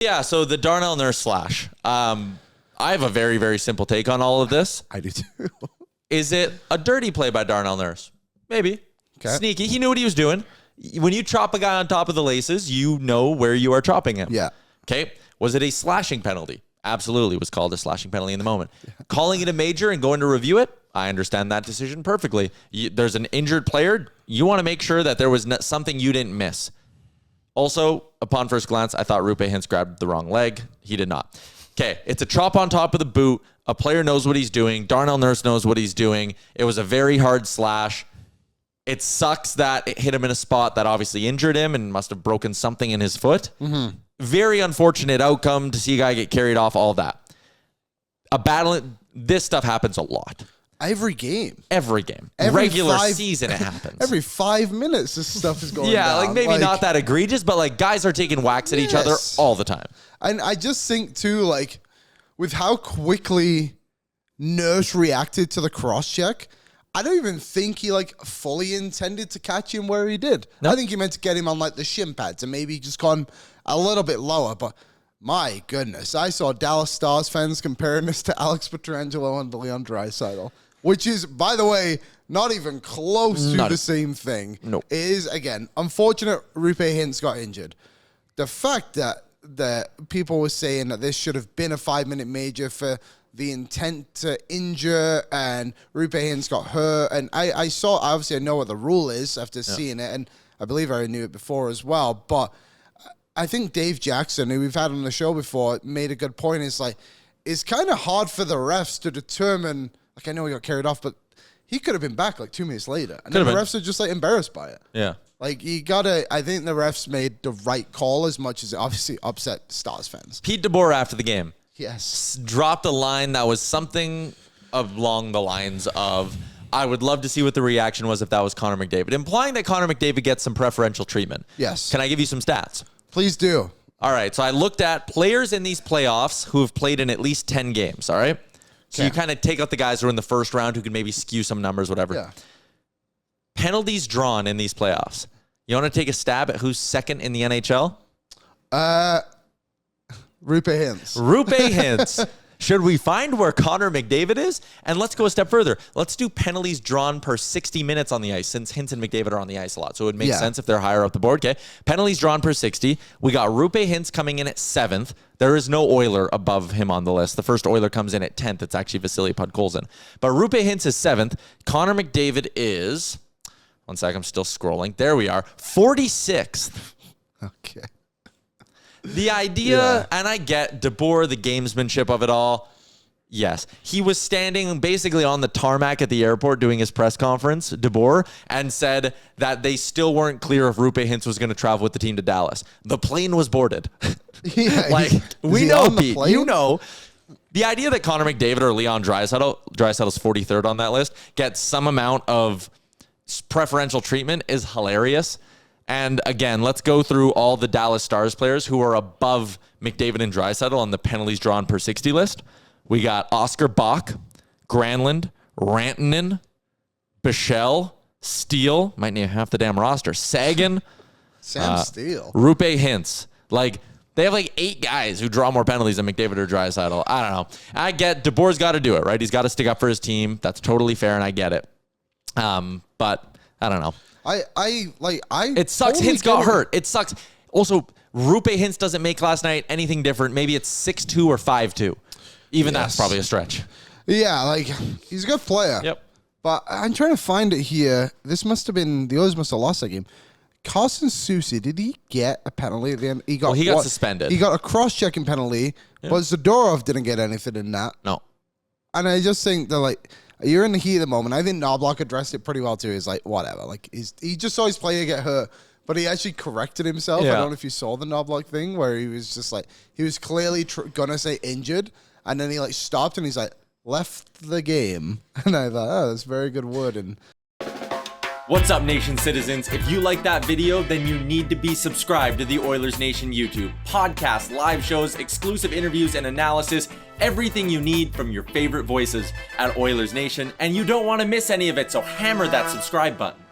Yeah, so the Darnell Nurse slash. I have a very, very simple take on all of this. I do too. Is it a dirty play by Darnell Nurse? Maybe. Okay. Sneaky. He knew what he was doing. When you chop a guy on top of the laces, you know where you are chopping him. Yeah. Okay. Was it a slashing penalty? Absolutely. It was called a slashing penalty in the moment. Yeah. Calling it a major and going to review it, I understand that decision perfectly. There's an injured player. You want to make sure that there was something you didn't miss. Also, upon first glance, I thought Roope Hintz grabbed the wrong leg. He did not. Okay, it's a chop on top of the boot. A player knows what he's doing. Darnell Nurse knows what he's doing. It was a very hard slash. It sucks that it hit him in a spot that obviously injured him and must have broken something in his foot. Mm-hmm. Very unfortunate outcome to see a guy get carried off, all of that. This stuff happens a lot. Every game. Every regular season, it happens. Every 5 minutes, this stuff is going down. Yeah, like maybe not that egregious, but like guys are taking whacks at each other all the time. And I just think too, like, with how quickly Nurse reacted to the cross check, I don't even think he like fully intended to catch him where he did. Nope. I think he meant to get him on like the shin pads and maybe just gone a little bit lower, but my goodness, I saw Dallas Stars fans comparing this to Alex Pietrangelo and Leon Draisaitl. Which is, by the way, not even close to the same thing. Nope. It is, again, unfortunate Roope Hintz got injured. The fact that people were saying that this should have been a 5-minute major for the intent to injure and Roope Hintz got hurt. And I know what the rule is after seeing it. And I believe I knew it before as well. But I think Dave Jackson, who we've had on the show before, made a good point. It's like, it's kind of hard for the refs to determine. Like, I know he got carried off, but he could have been back like 2 minutes later. And then the refs are just like embarrassed by it. Yeah. Like, I think the refs made the right call as much as it obviously upset Stars fans. Pete DeBoer after the game. Yes. Dropped a line that was something along the lines of, I would love to see what the reaction was if that was Connor McDavid, implying that Connor McDavid gets some preferential treatment. Yes. Can I give you some stats? Please do. All right. So I looked at players in these playoffs who have played in at least 10 games. All right. So you kind of take out the guys who are in the first round who can maybe skew some numbers, whatever. Yeah. Penalties drawn in these playoffs. You want to take a stab at who's second in the NHL? Roope Hintz. Roope Hintz. Should we find where Connor McDavid is? And let's go a step further. Let's do penalties drawn per 60 minutes on the ice, since Hintz and McDavid are on the ice a lot. So it would make sense if they're higher up the board. Okay. Penalties drawn per 60. We got Roope Hintz coming in at 7th. There is no Oiler above him on the list. The first Oiler comes in at 10th. It's actually Vasily Podkolzin. But Roope Hintz is 7th. Connor McDavid is, one sec, I'm still scrolling. There we are. 46th. Okay. The idea, and I get DeBoer, the gamesmanship of it all. Yes. He was standing basically on the tarmac at the airport doing his press conference, DeBoer, and said that they still weren't clear if Roope Hintz was going to travel with the team to Dallas. The plane was boarded. Yeah, like, we know, Pete. You know. The idea that Connor McDavid or Leon Draisaitl's 43rd on that list, gets some amount of preferential treatment is hilarious. And again, let's go through all the Dallas Stars players who are above McDavid and Draisaitl on the penalties drawn per 60 list. We got Oscar Bach, Granlund, Rantanen, Bichelle, Steele, might need half the damn roster, Sagan, Sam Steele, Roope Hintz. Like, they have like 8 guys who draw more penalties than McDavid or Draisaitl. I don't know. I get DeBoer's got to do it, right? He's got to stick up for his team. That's totally fair, and I get it. But I don't know. It sucks. Totally Hintz got hurt. It sucks. Also, Roope Hintz doesn't make last night anything different. Maybe it's 6-2 or 5-2. Even that's probably a stretch. Yeah, like, he's a good player. Yep. But I'm trying to find it here. This must have been, the Oilers must have lost that game. Carson Soucy, did he get a penalty at the end? He got suspended. He got a cross-checking penalty, but Zadorov didn't get anything in that. No. And I just think that, like, you're in the heat of the moment. I think Knobloch addressed it pretty well, too. He's like, whatever. Like, he just saw his player get hurt, but he actually corrected himself. Yeah. I don't know if you saw the Knobloch thing where he was just like, he was clearly going to say injured, and then he, like, stopped, and he's like, left the game. And I thought, oh, that's very good word. And what's up, Nation citizens? If you like that video, then you need to be subscribed to the Oilers Nation YouTube. Podcasts, live shows, exclusive interviews, and analysis. Everything you need from your favorite voices at Oilers Nation. And you don't want to miss any of it, so hammer that subscribe button.